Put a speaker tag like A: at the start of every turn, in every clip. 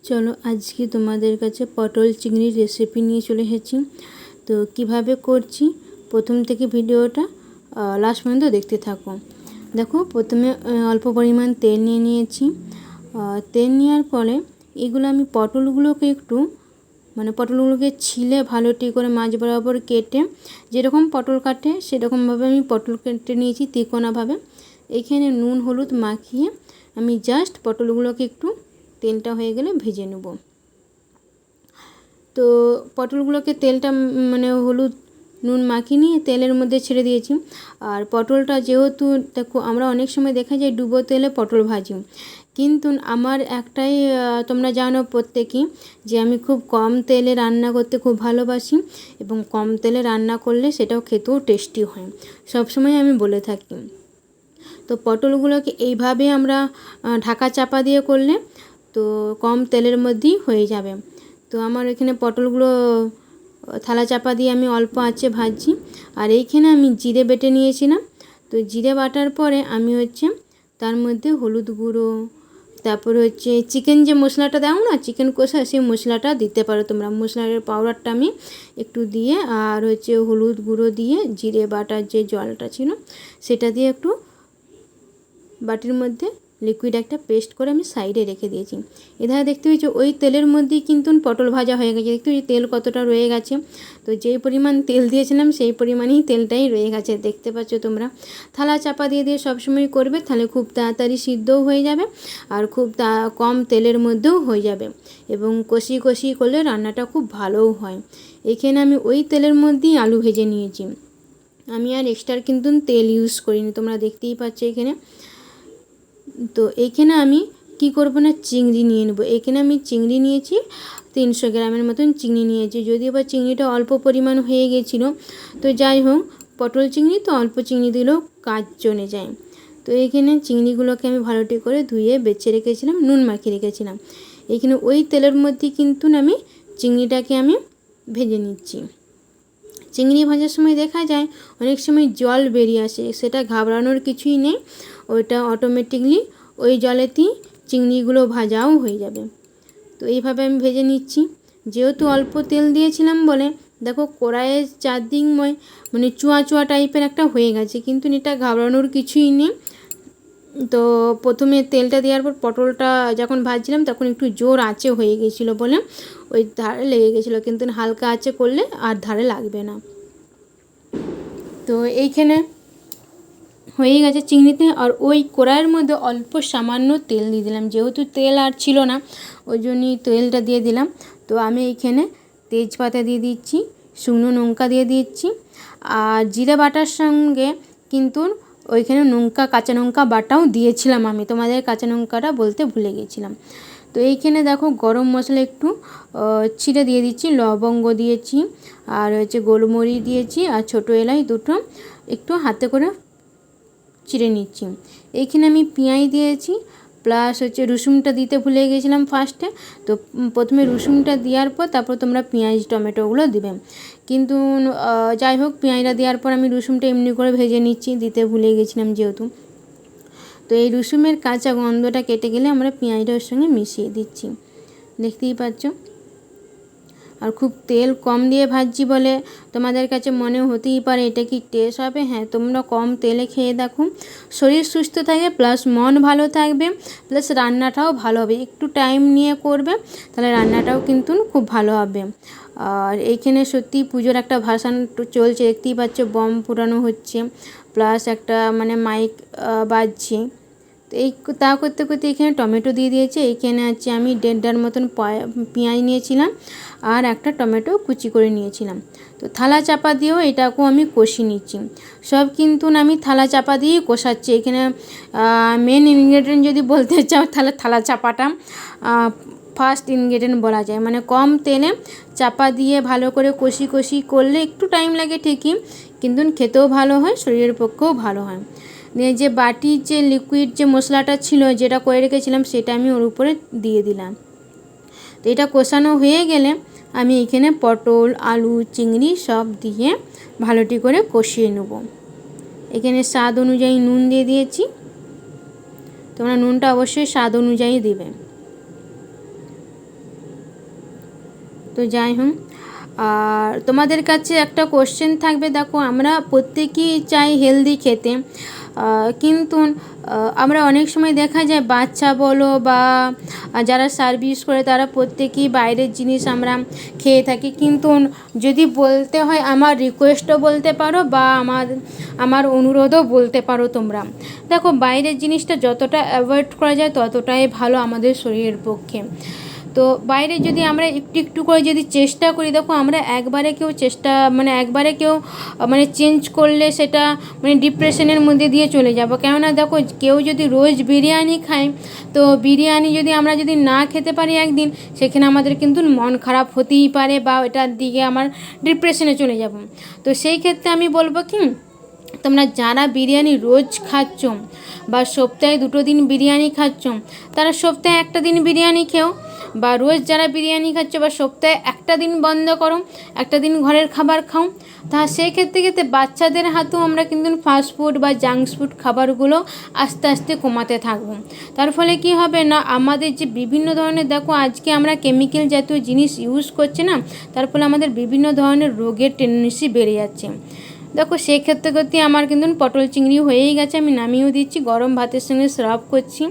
A: চলো আজকে তোমাদের কাছে পটল চিংড়ির রেসিপি নিয়ে চলে এসেছি। তো কিভাবে করছি প্রথম থেকে ভিডিওটা লাস্ট পর্যন্ত দেখতে থাকো। দেখো প্রথমে অল্প পরিমাণ তেল নিয়ে নিয়েছি। তেল নেওয়ার পরে এগুলো আমি পটলগুলোকে একটু পটলগুলোকে ছিলে ভালোটি করে মাঝ বরাবর কেটে যেরকম পটল কাটে সেরকমভাবে আমি পটল কেটে নিয়েছি তিকোনাভাবে। এখানে নুন হলুদ মাখিয়ে আমি জাস্ট পটলগুলোকে একটু তেলটা হয়ে গেলে ভেজে নেব। তো পটলগুলোকে তেলটা হলুদ নুন মাখিয়ে নিয়ে তেলের মধ্যে ছেড়ে দিয়েছি। আর পটলটা যেহেতু দেখো আমরা অনেক সময় দেখা যায় ডুবো তেলে পটল ভাজি, কিন্তু আমার একটাই তোমরা জানো প্রত্যেকেই যে আমি খুব কম তেলে রান্না করতে খুব ভালোবাসি, এবং কম তেলে রান্না করলে সেটাও খেতেও টেস্টি হয়, সবসময় আমি বলে থাকি। তো পটলগুলোকে এইভাবে আমরা ঢাকা চাপা দিয়ে করলে তো কম তেলের মধ্যেই হয়ে যাবে। তো আমার এখানে পটলগুলো থালা চাপা দিয়ে আমি অল্প আঁচে ভাজছি। আর এইখানে আমি জিরে বেটে নিয়েছিলাম। তো জিরে বাটার পরে আমি তার মধ্যে হলুদ গুঁড়ো, তারপরে চিকেন যে মশলাটা দাও না, চিকেন কষা, সেই মশলাটা দিতে পারো তোমরা। মশলার পাউডারটা আমি একটু দিয়ে আর হলুদ গুঁড়ো দিয়ে জিরে বাটার যে জলটা ছিল সেটা দিয়ে একটু বাটির মধ্যে লিকুইড একটা পেস্ট করে আমি সাইডে রেখে দিয়েছি। এধারে দেখতে পেয়েছি ওই তেলের মধ্যেই কিন্তু পটল ভাজা হয়ে গেছে। দেখতে পেয়েছি তেল কতটা রয়ে গেছে। তো যেই পরিমাণ তেল দিয়েছিলাম সেই পরিমাণেই তেলটাই রয়ে গেছে, দেখতে পাচ্ছ তোমরা। থালা চাপা দিয়ে দিয়ে সবসময় করবে, তাহলে খুব তাড়াতাড়ি সিদ্ধও হয়ে যাবে আর খুব কম তেলের মধ্যেও হয়ে যাবে, এবং কষিয়ে কষিয়ে করলে রান্নাটা খুব ভালোও হয়। এখানে আমি ওই তেলের মধ্যেই আলু ভেজে নিয়েছি, আমি আর এক্সট্রা কিন্তু তেল ইউজ করিনি, তোমরা দেখতেই পাচ্ছ এখানে। তো এইখানে আমি কি করব না, চিংড়ি নিয়ে নেব। এখানে আমি চিংড়ি নিয়েছি 300 গ্রামের মতন চিংড়ি নিয়েছি, যদিও বা চিংড়িটা অল্প পরিমাণ হয়ে গেছিলো। তো যাই হোক, পটল চিংড়ি তো অল্প চিংড়ি দিলেও কাজ চলে যায়। তো এইখানে চিংড়িগুলোকে আমি ভালোটি করে ধুয়ে বেছে রেখেছিলাম, নুন মাখিয়ে রেখেছিলাম। এইখানে ওই তেলের মধ্যে কিন্তু আমি চিংড়িটাকে আমি ভেজে নিচ্ছি। চিংড়ি ভাজার সময় দেখা যায় অনেক সময় জল বেরিয়ে আসে, সেটা ঘাবড়ানোর কিছুই নেই, ওইটা অটোমেটিকলি ওই জলেতেই চিংড়িগুলো ভাজাও হয়ে যাবে। তো এইভাবে আমি ভেজে নিচ্ছি। যেহেতু অল্প তেল দিয়েছিলাম বলে দেখো কড়াইয়ের চারদিকময় চুয়া চুয়া টাইপের একটা হয়ে গেছে, কিন্তু এটা ঘাবড়ানোর কিছুই নেই। তো প্রথমে তেলটা দেওয়ার পর পটলটা যখন ভাজছিলাম তখন একটু জোর আঁচে হয়ে গেছিলো বলে ওই ধারে লেগে গেছিলো, কিন্তু হালকা আঁচে করলে আর ধারে লাগবে না। তো এইখানে হয়ে গেছে চিংড়িতে, আর ওই কড়াইয়ের মধ্যে অল্প সামান্য তেল দিয়ে দিলাম, যেহেতু তেল আর ছিল না ওই জন্যই তেলটা দিয়ে দিলাম। তো আমি এইখানে তেজপাতা দিয়ে দিচ্ছি, শুকনো লঙ্কা দিয়ে দিচ্ছি, আর জিরে বাটার সঙ্গে কিন্তু ওইখানে কাঁচা লঙ্কা বাটাও দিয়েছিলাম আমি, তোমাদের কাঁচা লঙ্কাটা বলতে ভুলে গেছিলাম। তো এইখানে দেখো গরম মশলা একটু ছিঁড়ে দিয়ে দিচ্ছি, লবঙ্গ দিয়েছি, আর গোলমরিচ দিয়েছি, আর ছোটো এলাচ দুটো একটু হাতে করে চিড়ে নিচ্ছি। এইখানে আমি পেঁয়াজ দিয়েছি, প্লাস রসুনটা দিতে ভুলে গেছিলাম ফার্স্টে। তো প্রথমে রসুনটা দেওয়ার পর তারপর তোমরা পেঁয়াজ টমেটোগুলো দিবে, কিন্তু যাই হোক পেঁয়াজটা দেওয়ার পর আমি রসুনটা এমনি করে ভেজে নিচ্ছি, দিতে ভুলে গেছিলাম যেহেতু। তো এই রসুনের কাঁচা গন্ধটা কেটে গেলে আমরা পেঁয়াজটার সঙ্গে মিশিয়ে দিচ্ছি, দেখতেই পাচ্ছ। আর খুব তেল কম দিয়ে ভাজছি বলে তোমাদের কাছে মনে হতেই পারে এটা কি টেস্ট হবে। হ্যাঁ, তোমরা কম তেলে খেয়ে দেখো, শরীর সুস্থ থাকে, প্লাস মন ভালো থাকবে, প্লাস রান্নাটাও ভালো হবে। একটু টাইম নিয়ে করবে তাহলে রান্নাটাও কিন্তু খুব ভালো হবে। আর এইখানে সত্যি পুজোর একটা ভাসান চলছে, দেখতেই পাচ্ছ, বম ফুটানো হচ্ছে, প্লাস একটা মাইক বাজছে। তো এই তা করতে করতে এখানে টমেটো দিয়ে দিয়েছে। এইখানে আমি 1.5 মতন পেঁয়াজ নিয়েছিলাম আর একটা টমেটো কুচি করে নিয়েছিলাম। তো থালা চাপা দিয়েও এটাকেও আমি কষিয়ে নিচ্ছি। সব কিন্তু আমি থালা চাপা দিয়েই কষাচ্ছি। এখানে মেন ইনগ্রেডিয়েন্ট যদি বলতে চাও তাহলে থালা চাপাটা ফার্স্ট ইনগ্রেডিয়েন্ট বলা যায়। কম তেলে চাপা দিয়ে ভালো করে কষি করলে একটু টাইম লাগে ঠিকই, কিন্তু খেতেও ভালো হয়, শরীরের পক্ষেও ভালো হয়। যে বাটির যে লিকুইড যে মশলাটা ছিল যেটা করে রেখেছিলাম সেটা আমি ওর উপরে দিয়ে দিলাম। তো এটা কষানো হয়ে গেলে আমি এখানে পটল আলু চিংড়ি সব দিয়ে ভালোটি করে কষিয়ে নেব। এখানে স্বাদ অনুযায়ী নুন দিয়ে দিয়েছি, তোমরা নুনটা অবশ্যই স্বাদ অনুযায়ী দেবে। তো যাই হোক, আর তোমাদের কাছে একটা কোশ্চেন থাকবে, দেখো আমরা প্রত্যেকেই চাই হেলদি খেতে, কিন্তু আমরা অনেক সময় দেখা যায় বাচ্চা বলো বা যারা সার্ভিস করে তারা প্রত্যেকেই বাইরের জিনিস আমরা খেয়ে থাকি। কিন্তু যদি বলতে হয় আমার রিকোয়েস্টও বলতে পারো বা আমার অনুরোধও বলতে পারো তোমরা। দেখো বাইরের জিনিসটা যতটা অ্যাভয়েড করা যায় ততটাই ভালো আমাদের শরীরের পক্ষে। তো বাইরে যদি আমরা একটু একটু করে যদি চেষ্টা করি, দেখো আমরা একবারে কেউ চেঞ্জ করলে সেটা ডিপ্রেশনের মধ্যে দিয়ে চলে যাব। কেননা দেখো কেউ যদি রোজ বিরিয়ানি খায়, তো বিরিয়ানি যদি আমরা না খেতে পারি একদিন, সেখানে আমাদের কিন্তু মন খারাপ হতেই পারে বা এটার দিকে আমার ডিপ্রেশনে চলে যাব। তো সেই ক্ষেত্রে আমি বলবো কি, তোমরা যারা বিরিয়ানি রোজ খাচ্ছ বা সপ্তাহে 2 দিন বিরিয়ানি খাচ্ছ, তারা সপ্তাহে 1 দিন বিরিয়ানি খেও। বা রোজ যারা বিরিয়ানি খাচ্ছ বা সপ্তাহে 1 দিন বন্ধ করো, 1 দিন ঘরের খাবার খাও। তা সেই ক্ষেত্রে বাচ্চাদের হাতেও আমরা কিন্তু ফাস্টফুড বা জাঙ্কস ফুড খাবারগুলো আস্তে আস্তে কমাতে থাকবো। তার ফলে কি হবে না, আমাদের যে বিভিন্ন ধরনের, দেখো আজকে আমরা কেমিক্যাল জাতীয় জিনিস ইউজ করছি না, তার ফলে আমাদের বিভিন্ন ধরনের রোগের টেন্ডেন্সি বেড়ে যাচ্ছে। দেখো সেই ক্ষেত্রে আমার কিন্তু পটল চিংড়ি হয়েই গেছে, আমি নামিয়েও দিচ্ছি, গরম ভাতের সঙ্গে সার্ভ করছি।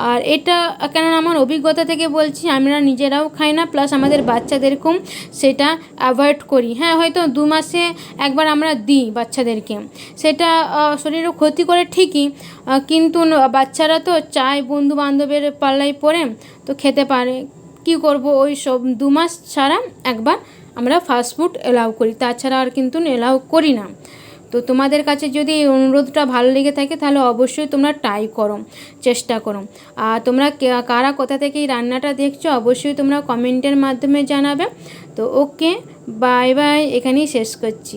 A: আর এটা কেননা আমার অভিজ্ঞতা থেকে বলছি, আমরা নিজেরাও খাই না, প্লাস আমাদের বাচ্চাদেরকেও সেটা অ্যাভয়েড করি। হ্যাঁ, হয়তো 2 মাসে একবার আমরা দিই বাচ্চাদেরকে, সেটা শরীরের ক্ষতি করে ঠিকই, কিন্তু বাচ্চারা তো চায় বন্ধু বান্ধবের পাল্লায় পড়ে তো খেতে পারে। কি করব, ওই সব 2 মাস ছাড়া একবার আমরা ফাস্টফুড এলাও করি, তাছাড়া আর কিন্তু এলাও করি না। তো তোমাদের কাছে যদি এই অনুরোধটা ভালো লেগে থাকে তাহলে অবশ্যই তোমরা ট্রাই করো, চেষ্টা করো। আর তোমরা কারা কোথা থেকে এই রান্নাটা দেখছো অবশ্যই তোমরা কমেন্টের মাধ্যমে জানাবে। তো ওকে, বাই বাই, এখানেই শেষ করছি।